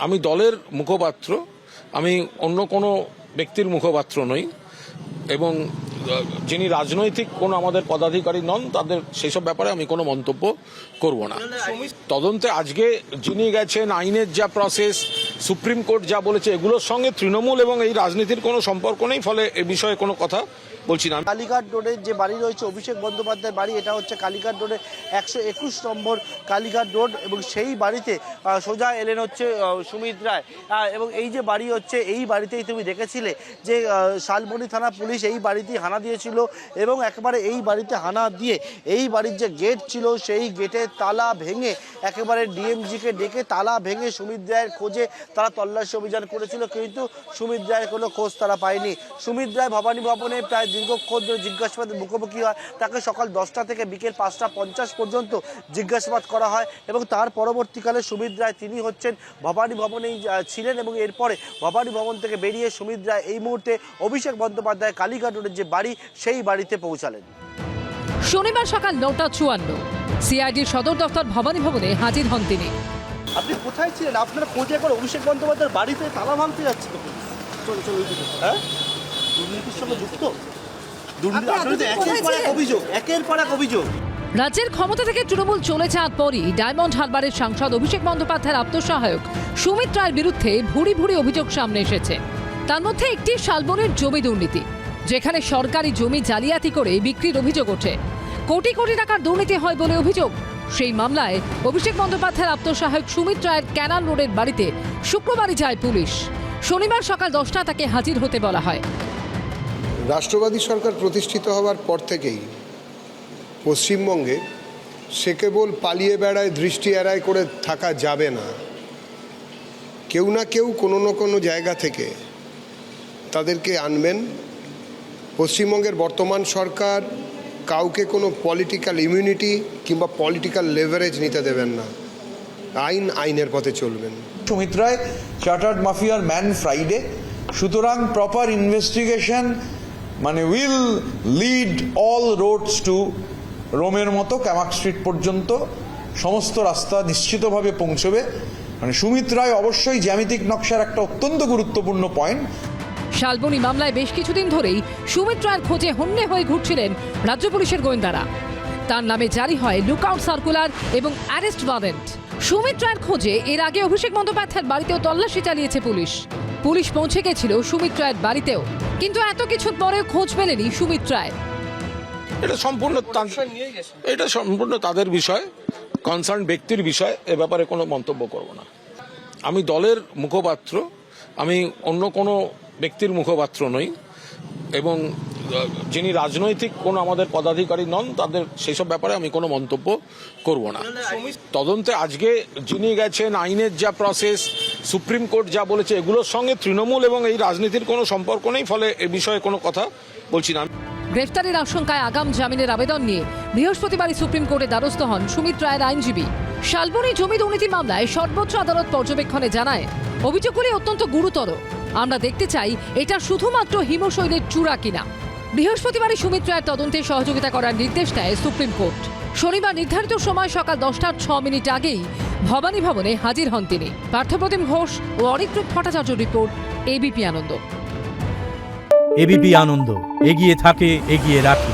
আমি দলের মুখপাত্র, আমি অন্য কোনো ব্যক্তির মুখপাত্র নই এবং যিনি রাজনৈতিক কোনো আমাদের পদাধিকারী নন তাদের সেসব ব্যাপারে আমি কোনো মন্তব্য করব না। তদন্তে আজকে যিনি গেছেন, আইনের যা প্রসেস, সুপ্রিম কোর্ট যা বলেছে, এগুলোর সঙ্গে তৃণমূল এবং এই রাজনীতির কোনো সম্পর্ক নেই, ফলে এ বিষয়ে কোনো কথা বলছি না। কালীঘাট রোডের যে বাড়ি রয়েছে অভিষেক বন্দ্যোপাধ্যায়ের বাড়ি, এটা হচ্ছে কালীঘাট রোডের 121 নম্বর কালীঘাট রোড এবং সেই বাড়িতে সোজা এলেন হচ্ছে সুমিত রায়। এবং এই যে বাড়ি হচ্ছে, এই বাড়িতেই তুমি দেখেছিলে যে শালবনী থানা পুলিশ এই বাড়িতেই হানা দিয়েছিল এবং একেবারে এই বাড়িতে হানা দিয়ে এই বাড়ির যে গেট ছিল সেই গেটের তালা ভেঙে একেবারে ডিএমজিকে ডেকে তালা ভেঙে সুমিত রায়ের খোঁজে তারা তল্লাশি অভিযান করেছিল, কিন্তু সুমিত রায়ের কোনো খোঁজ তারা পায়নি। সুমিত রায় ভবানী ভবনে প্রায় দীর্ঘক্ষণ ধরে জিজ্ঞাসাবাদের মুখোমুখি হয়। তাকে সকাল 10টা থেকে বিকেল 5টা 50 পর্যন্ত জিজ্ঞাসাবাদ করা হয় এবং তার পরবর্তীকালে সুমিত রায় তিনি হচ্ছেন ভবানী ভবনেই ছিলেন এবং এরপরে ভবানী ভবন থেকে বেরিয়ে সুমিত রায় এই মুহূর্তে অভিষেক বন্দ্যোপাধ্যায় কালীঘাট রোডের যে বাড়ি সেই বাড়িতে পৌঁছালেন। শনিবার সকাল 9:54 সিআইডির সদর দফতর ভবানী ভবনে হাজির হন তিনি। আপনি কোথায় ছিলেন? আপনারা খোঁজে করে অভিষেক বন্দ্যোপাধ্যায়ের বাড়িতে তালা ভাঙতে যাচ্ছে তো পুলিশ। চলো হ্যাঁ, দুর্নীতির সঙ্গে যুক্ত একের পর এক অভিযোগ। রাজ্যের ক্ষমতা থেকে তৃণমূল চলে যাওয়ার পরই ডায়মন্ড হারবারের সাংসদ অভিষেক বন্দ্যোপাধ্যায়ের আত্মসহায়ক সুমিত রায়ের বিরুদ্ধে ভুরি ভুরি অভিযোগ সামনে এসেছে। তার মধ্যে একটি শালবনের জমি দুর্নীতি, যেখানে সরকারি জমি জালিয়াতি করে বিক্রির অভিযোগ ওঠে। কোটি কোটি টাকার দুর্নীতি হয় বলে অভিযোগ। সেই মামলায় অভিষেক বন্দ্যোপাধ্যায়ের আত্মসহায়ক সুমিত রায়ের ক্যানাল রোডের বাড়িতে শুক্রবারই যায় পুলিশ। শনিবার সকাল 10টা তাকে হাজির হতে বলা হয়। রাষ্ট্রবাদী সরকার প্রতিষ্ঠিত হওয়ার পর থেকেই পশ্চিমবঙ্গে সে কেবল পালিয়ে বেড়ায়, দৃষ্টি এড়ায় করে থাকা যাবে না। কেউ না কেউ কোনো না কোনো জায়গা থেকে তাদেরকে আনবেন। পশ্চিমবঙ্গের বর্তমান সরকার কাউকে কোনো পলিটিক্যাল ইমিউনিটি কিংবা পলিটিক্যাল লেভারেজ নিতে দেবেন না। আইনের পথে চলবেন। সুমিত রায় চার্টার্ড মাফিয়ার ম্যান ফ্রাইডে, সুতরাং প্রপার ইনভেস্টিগেশন মানে will lead all roads to রোমের মতো ক্যামাক স্ট্রিট পর্যন্ত সমস্ত রাস্তা নিশ্চিতভাবে পৌঁছবে। মানে সুমিত রায় অবশ্যই জ্যামিতিক নকশার একটা অত্যন্ত গুরুত্বপূর্ণ পয়েন্ট। শালবনী মামলায় বেশ কিছুদিন ধরেই সুমিত রায়ের খোঁজে হন্যে হয়ে ঘুরছিলেন রাজ্য পুলিশের গোয়েন্দারা। তার নামে জারি হয় লুকআউট সার্কুলার এবং অ্যারেস্ট ওয়ারেন্ট। সুমিত রায়ের খোঁজে এর আগে অভিষেক বন্দ্যোপাধ্যায়ের বাড়িতেও তল্লাশি চালিয়েছে পুলিশ। পুলিশ পৌঁছে গেছিল সুমিত রায়ের বাড়িতেও, কিন্তু এত কিছুর পরেও খোঁজ মেলেনি সুমিত রায়। এটা সম্পূর্ণ তাদের বিষয়, কনসার্ন ব্যক্তির বিষয়। এ ব্যাপারে কোনো মন্তব্য করব না। আমি দলের মুখপাত্র, আমি অন্য কোনো ব্যক্তির মুখপাত্র নই এবং যিনি রাজনৈতিক কোনো আমাদের পদাধিকারী নন তাদের সেসব ব্যাপারে আমি কোনো মন্তব্য করব না। তদন্তে আজকে যিনি গেছেন, আইনের যা প্রসেস, সুপ্রিম কোর্ট যা বলেছে, এগুলোর সঙ্গে তৃণমূল এবং এই রাজনীতির কোনো সম্পর্ক নেই, ফলে এ বিষয়ে কোনো কথা বলছি না। গ্রেফতারের আশঙ্কায় আগাম জামিনের আবেদন নিয়ে বৃহস্পতিবারই সুপ্রিম কোর্টে দ্বারস্থ হন সুমিত রায়ের আইনজীবী। শালবনী জমি দুর্নীতি মামলায় সর্বোচ্চ আদালত পর্যবেক্ষণে জানায় অভিযোগগুলি অত্যন্ত গুরুতর। আমরা দেখতে চাই এটা শুধুমাত্র হিমশৈলের চূড়া কিনা। বৃহস্পতিবারই সুমিত রায়ের তদন্তে সহযোগিতা করার নির্দেশ দেয় সুপ্রিম কোর্ট। শনিবার নির্ধারিত সময় সকাল 10:06 আগেই ভবানী ভবনে হাজির হন তিনি। পার্থপ্রতিম ঘোষ ও অরিত্রুপ ভট্টাচার্য রিপোর্ট, এবিপি আনন্দ। এবিপি আনন্দ, এগিয়ে থাকে, এগিয়ে রাখে।